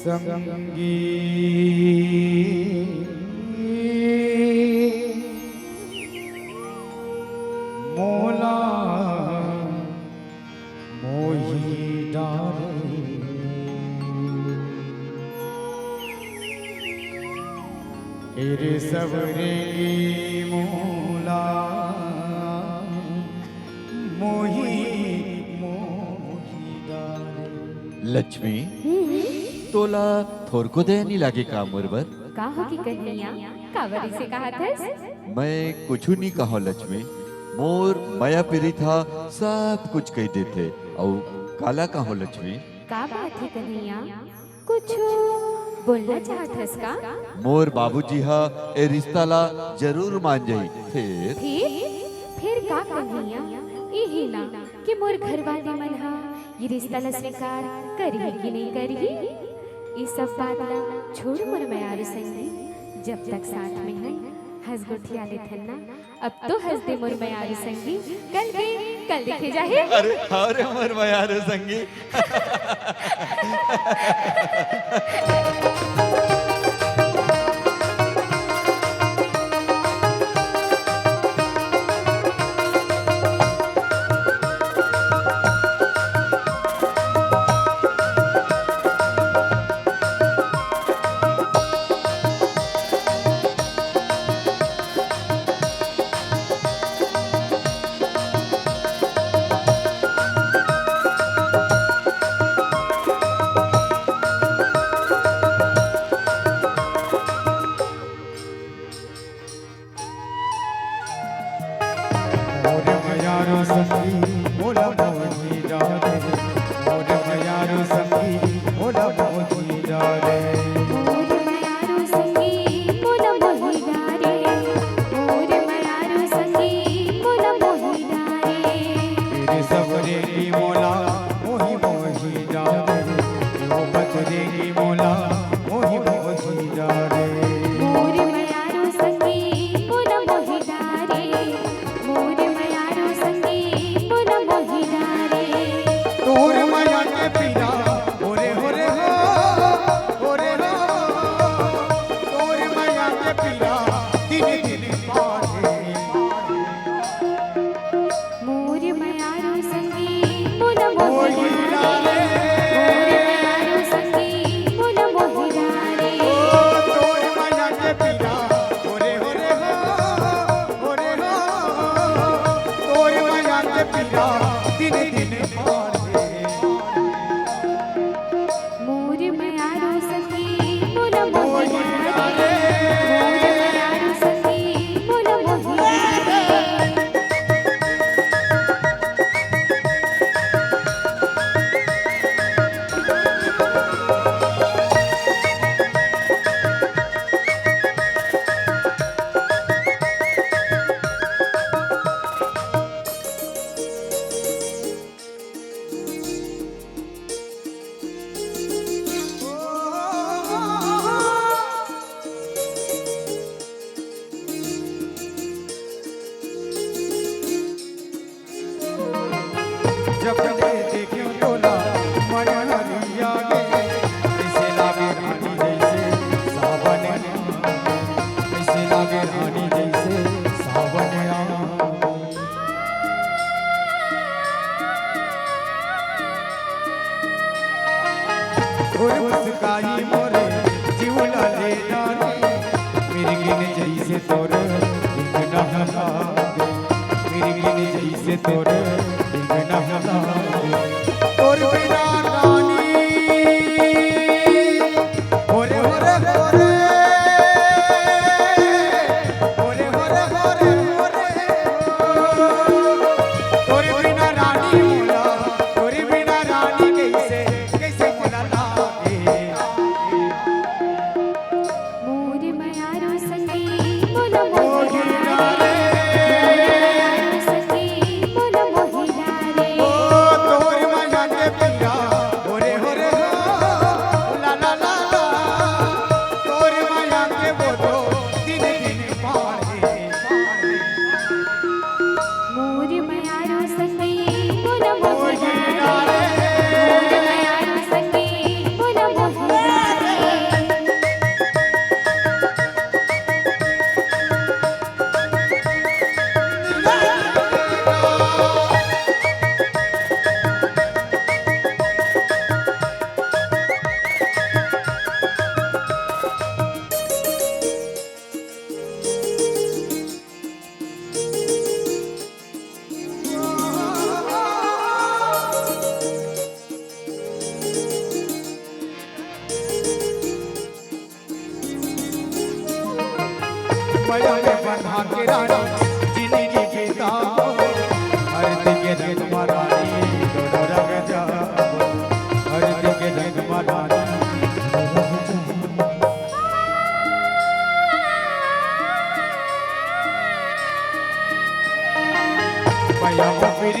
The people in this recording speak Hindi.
संगी मोला मोही डारे तेरे सवरे मोला मोही मोही डारे। लक्ष्मी तोला थोरको दया नहीं लागे का मोरबर? काहो की कन्हैया कावरी से कहा थस? मैं कुछ नहीं कहो लक्ष्मी, मोर माया पीरी था सब कुछ कह देते और काला कहो लक्ष्मी। का बात है कन्हैया, कुछ बोलना चाहतस का? मोर बाबूजी हा ए रिश्ता ला जरूर मान जाई। फिर का कन्हैया, यही ना कि मोर घरवाले मन हा ये रिश्ता ला स्वीकार करही कि नहीं करही? ये सब बात ला छोड़ मोर मयार संगी, जब तक साथ में है हंस गुठिया ले थन्ना। अब तो हंस दे मोर मयार संगी, कल देखे जाहे। अरे मोर मयार संगी मोर पया में बंधा के रानी जिंदगी बिताओ हर दिखे रंग महारानी दोनों रंग जाओ हर दिखे रंग महारानी पया में फिर